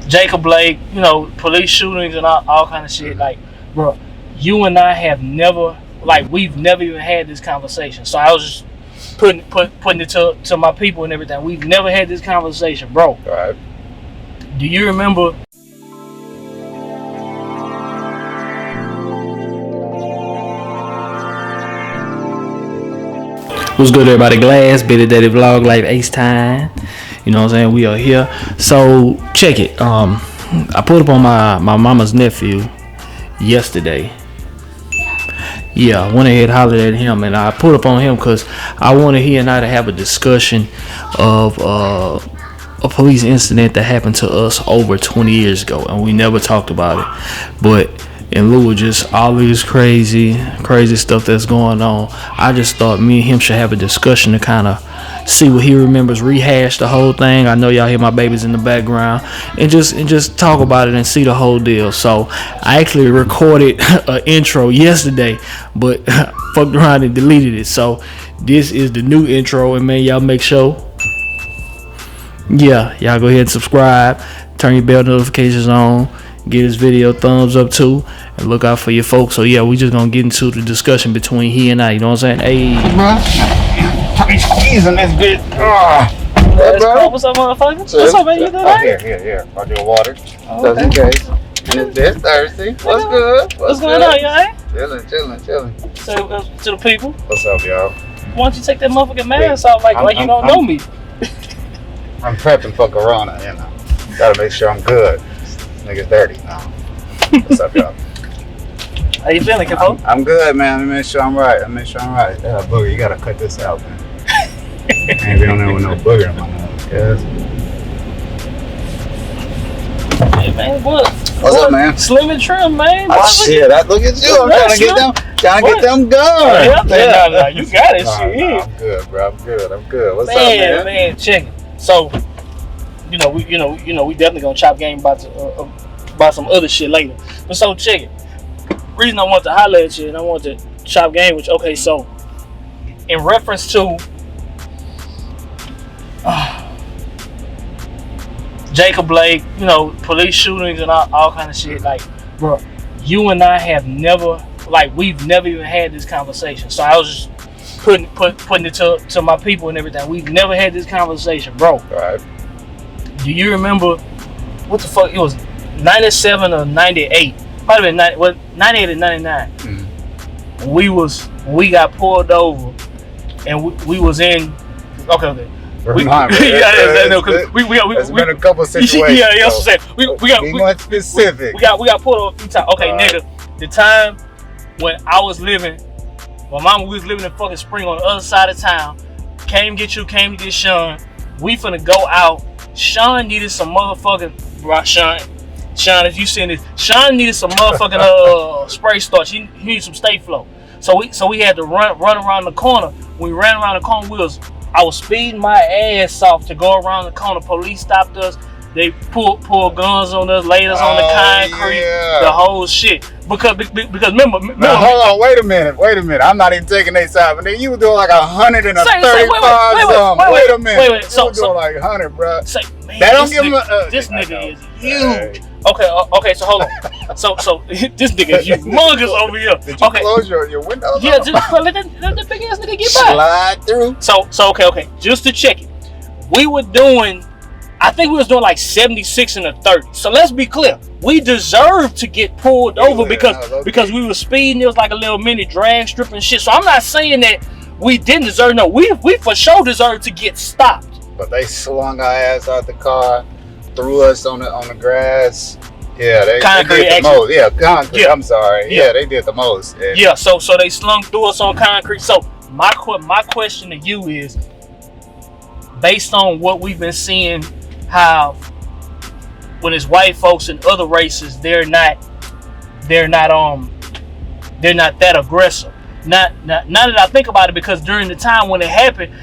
Jacob Blake, police shootings and all kind of shit. Like, bro, you and I have never, we've never even had this conversation. So I was just putting it to my people and everything. We've never had this conversation, bro. All right. Do you remember? What's good, everybody? Glass, Bitty Daddy Vlog, Life Ace Time. You know what I'm saying? We are here. So, check it. I pulled up on my mama's nephew yesterday. Yeah, I went ahead and hollered at him, and I pulled up on him because I wanted he and I to have a discussion of a police incident that happened to us over 20 years ago, and we never talked about it. But in lieu of just all this crazy stuff that's going on, I just thought me and him should have a discussion to kind of see what he remembers, rehash the whole thing. I know y'all hear my babies in the background, and just talk about it and see the whole deal. So I actually recorded an intro yesterday, but fucked around and deleted it. So this is the new intro, and man, y'all make sure, y'all go ahead and subscribe, turn your bell notifications on, get this video thumbs up too, and look out for your folks. So yeah, we just gonna get into the discussion between he and I. You know what I'm saying? Hey, bro. He's in this bitch. Hey, bro. What's up, motherfucker? What's up, man? You good? Here. I'll do water. Just in case. And it's thirsty. What's good? What's going on, y'all? Chilling. So, to the people. What's up, y'all? Why don't you take that motherfucking mask off like you don't know me? I'm prepping for Corona, you know. Gotta make sure I'm good. This nigga's dirty now. What's up, y'all? How you feeling, Capo? I'm good, man. Let me make sure I'm right. Booger, you gotta cut this out, man. Ain't be on there with no booger in my nose, guys. Hey, man, what? What's up, man? Slim and trim, man. Shit, look at you. I'm trying to get them going. No, you got it, shit. No, I'm good, bro. I'm good. What's up, man? Man, check it. So, we definitely gonna chop game about some other shit later. But so check it. Reason I want to highlight at you and I want to chop game with you. Okay, so in reference to Jacob Blake, police shootings and all kind of shit. Like, bro, you and I have never, we've never even had this conversation. So I was just putting it to my people and everything. We've never had this conversation, bro. All right. Do you remember what the fuck? It was 97 or 98. Might have been 98 or 99. Mm-hmm. We got pulled over, and we was in. Okay. It's been a couple situations. Yeah, I'm saying. We got more specific. We got pulled over a few times. Okay, nigga. The time when I was living, my mama was living in fucking Spring on the other side of town. Came to get Sean. We finna go out. Sean needed some motherfucking Sean, if you seen this, Sean needed some motherfucking spray starch. He needed some Stay Flow. So we had to run around the corner. When we ran around the corner, I was speeding my ass off to go around the corner. Police stopped us. They pulled guns on us, laid us on the concrete, the whole shit. Because remember. Now, hold on, wait a minute. I'm not even taking their side, but then you were doing like 135 something. Wait a minute. Wait. You were doing like 100, bro. Man, that don't give him this nigga is huge. Okay, so hold on. So this nigga is humongous over here. Did you close your windows? Yeah, just let the big ass nigga get by. Slide through. So okay. Just to check it. I think we was doing like 76 and a 30. So let's be clear. We deserved to get pulled over because we were speeding. It was like a little mini drag strip and shit. So I'm not saying that we didn't deserve. No, we for sure deserved to get stopped. But they slung our ass out the car, threw us on the grass. Yeah, they did the most. Yeah, concrete. Yeah. I'm sorry. Yeah, they did the most. Yeah, so they slung through us on concrete. So my question to you is, based on what we've been seeing, how when it's white folks and other races, they're not that aggressive. Now that I think about it, because during the time when it happened,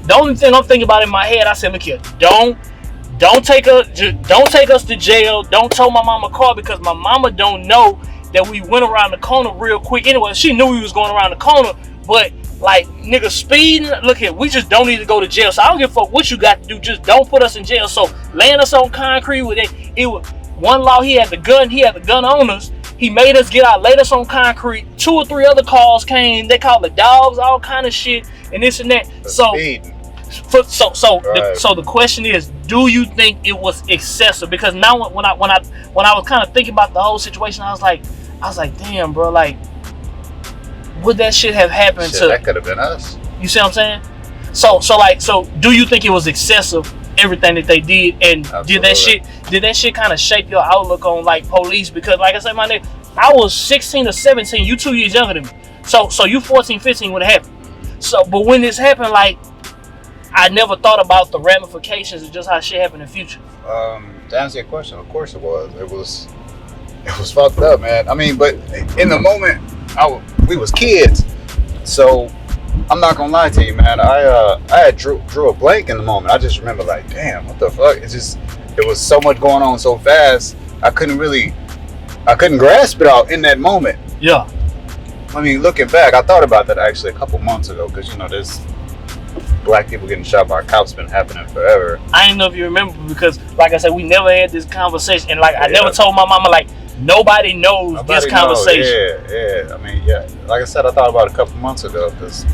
the only thing I'm thinking about in my head, I said, look here, don't take us to jail. Don't tow my mama car, because my mama don't know that we went around the corner real quick. Anyway, she knew we was going around the corner, but Like, nigga, speeding, look here, we just don't need to go to jail. So I don't give a fuck what you got to do. Just don't put us in jail. So laying us on concrete with it was one law. He had the gun on us. He made us get out, laid us on concrete. 2 or 3 other calls came. They called the dogs, all kind of shit, and this and that. So the question is, do you think it was excessive? Because now when I was kind of thinking about the whole situation, I was like, damn, bro, like, would that shit have happened to? That could have been us. You see what I'm saying? So do you think it was excessive, everything that they did, and Absolutely. did that shit kind of shape your outlook on like police? Because like I said, my nigga, I was 16 or 17. You 2 years younger than me. So you 14, 15 when it happened. So, but when this happened, like, I never thought about the ramifications of just how shit happened in the future. To answer your question, of course it was. It was fucked up, man. I mean, but in the moment, we was kids, so I'm not gonna lie to you, man. I had drew a blank in the moment. I just remember, like, damn, what the fuck? It was so much going on so fast. I couldn't grasp it all in that moment. Yeah. I mean, looking back, I thought about that actually a couple months ago, because there's black people getting shot by cops been happening forever. I didn't know if you remember, because like I said, we never had this conversation, and like I never told my mama, like, nobody knows this conversation. Yeah. I mean, yeah. Like I said, I thought about it a couple months ago, because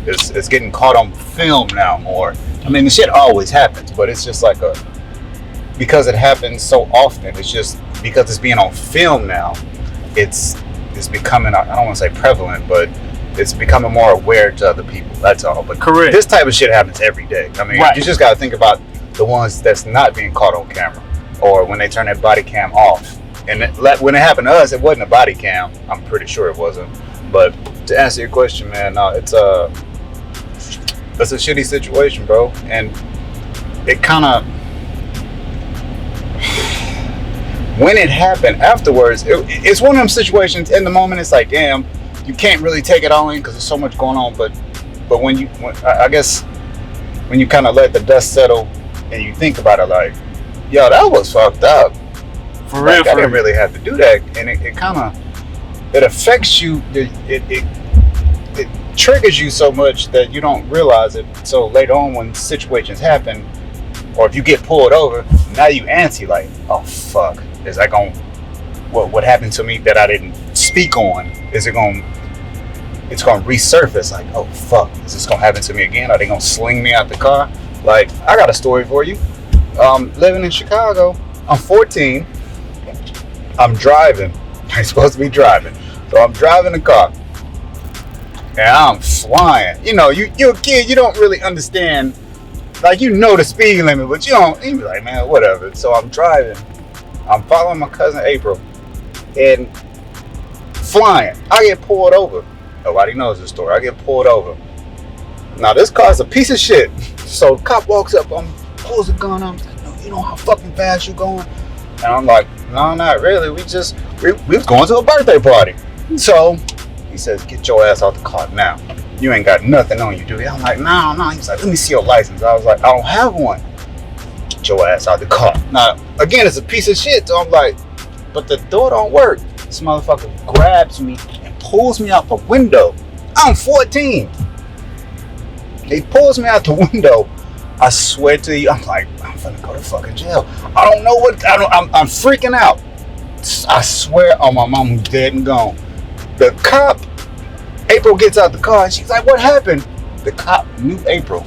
it's getting caught on film now more. I mean, the shit always happens, but it's just like because it happens so often. It's just because it's being on film now. It's becoming, I don't want to say prevalent, but it's becoming more aware to other people. That's all. But correct. This type of shit happens every day. I mean, You just got to think about the ones that's not being caught on camera, or when they turn that body cam off. And when it happened to us, it wasn't a body cam. I'm pretty sure it wasn't. But to answer your question, man, no, it's a shitty situation, bro. And it kind of, when it happened afterwards, it's one of them situations. In the moment, it's like, damn, you can't really take it all in because there's so much going on. But I guess when you kind of let the dust settle and you think about it, like, yo, that was fucked up. For real, I didn't really have to do that, and it kind of affects you. It triggers you so much that you don't realize it. So later on, when situations happen, or if you get pulled over, now you antsy, like, oh fuck, is that going? What happened to me that I didn't speak on? Is it going? It's going to resurface. Like, oh fuck, is this going to happen to me again? Are they going to sling me out the car? Like, I got a story for you. Living in Chicago, I'm 14. I'm driving. I'm supposed to be driving. So I'm driving the car. And I'm flying. You're a kid, you don't really understand. Like, the speed limit, but you be like, man, whatever. So I'm driving. I'm following my cousin April. And flying. I get pulled over. Nobody knows this story. I get pulled over. Now, this car's a piece of shit. So the cop walks up on me, pulls a gun on me. You know how fucking fast you going? And I'm like, no, not really. We was going to a birthday party. So he says, get your ass out the car now. You ain't got nothing on you, do you? I'm like, no. He's like, let me see your license. I was like, I don't have one. Get your ass out the car. Now, again, it's a piece of shit. So I'm like, but the door don't work. This motherfucker grabs me and pulls me out the window. I'm 14. He pulls me out the window. I swear to you, I'm like, I'm finna go to fucking jail. I don't know I'm freaking out. I swear on my mom who's dead and gone. The cop, April gets out the car and she's like, what happened? The cop knew April.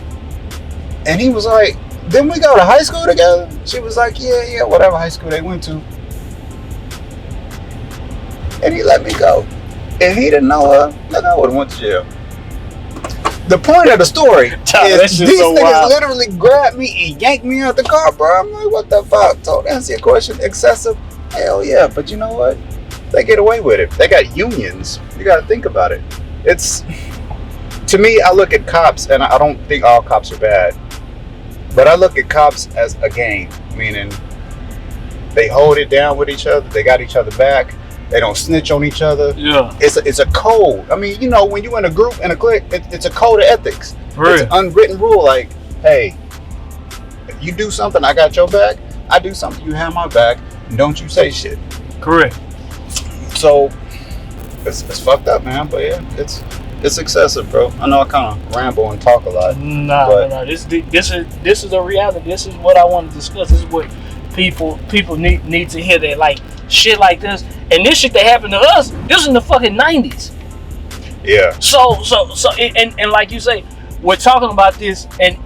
And he was like, didn't we go to high school together? She was like, yeah, whatever high school they went to. And he let me go. If he didn't know her, look, I would have went to jail. The point of the story is these niggas literally grabbed me and yanked me out the car, bro. I'm like, what the fuck? So to answer your question, excessive? Hell yeah. But you know what? They get away with it. They got unions. You got to think about it. To me, I look at cops, and I don't think all cops are bad, but I look at cops as a game, meaning they hold it down with each other. They got each other back. They don't snitch on each other. Yeah. It's a code. I mean, when you in a group, in a clique, it's a code of ethics. Right. It's an unwritten rule. Like, hey, if you do something, I got your back. I do something, you have my back. Don't you say shit. Correct. So it's fucked up, man. But yeah, It's excessive, bro. I know I kind of ramble and talk a lot. No. This is a reality. This is what I want to discuss. This is what people need to hear. That like shit like this and this shit that happened to us. This was in the fucking 90s. Yeah. So and like you say, we're talking about this and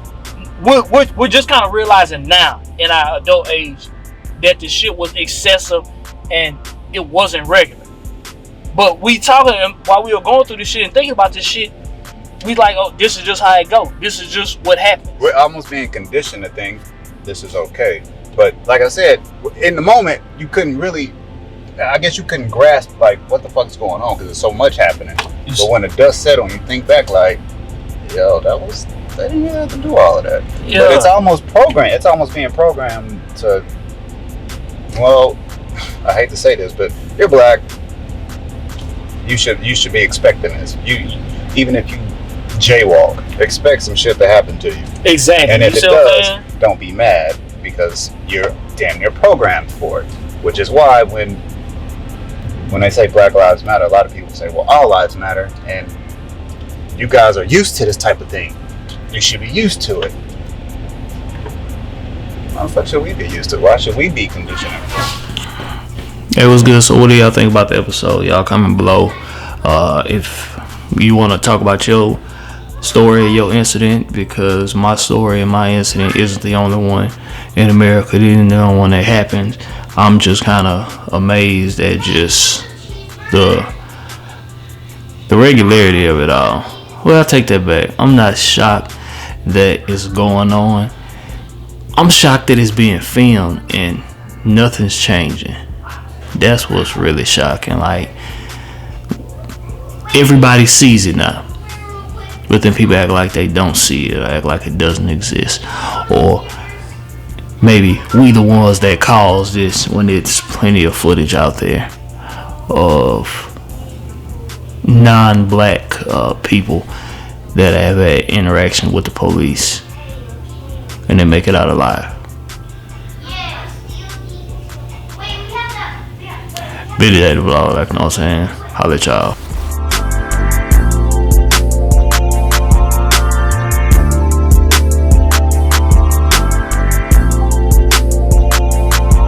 we're just kind of realizing now in our adult age that the shit was excessive and it wasn't regular. But we talking while we were going through this shit and thinking about this shit, we like, oh, this is just how it go. This is just what happened. We're almost being conditioned to think this is okay. But like I said, in the moment, you couldn't really, I guess you couldn't grasp like what the fuck's going on because there's so much happening. But when the dust settled, you think back like, yo, they didn't even have to do all of that. Yeah. But it's almost programmed. It's almost being programmed to, well, I hate to say this, but you're black. You should be expecting this. You even if you jaywalk, expect some shit to happen to you. Exactly. And if it does, don't be mad because you're damn near programmed for it. Which is why when they say Black Lives Matter, a lot of people say, well, all lives matter, and you guys are used to this type of thing. You should be used to it. How the fuck should we be used to it? Why should we be conditioned? It was good. So what do y'all think about the episode? Y'all comment below. If you want to talk about your story, your incident, because my story and my incident isn't the only one in America. It isn't the only one that happened. I'm just kind of amazed at just the regularity of it all. Well, I take that back. I'm not shocked that it's going on. I'm shocked that it's being filmed and nothing's changing. That's what's really shocking. Like, everybody sees it now, but then people act like they don't see it, or act like it doesn't exist, or maybe we the ones that caused this when it's plenty of footage out there of non-black people that have had interaction with the police and they make it out alive. Billy Daddy Vlog, like, you know what I'm saying? Holla at y'all.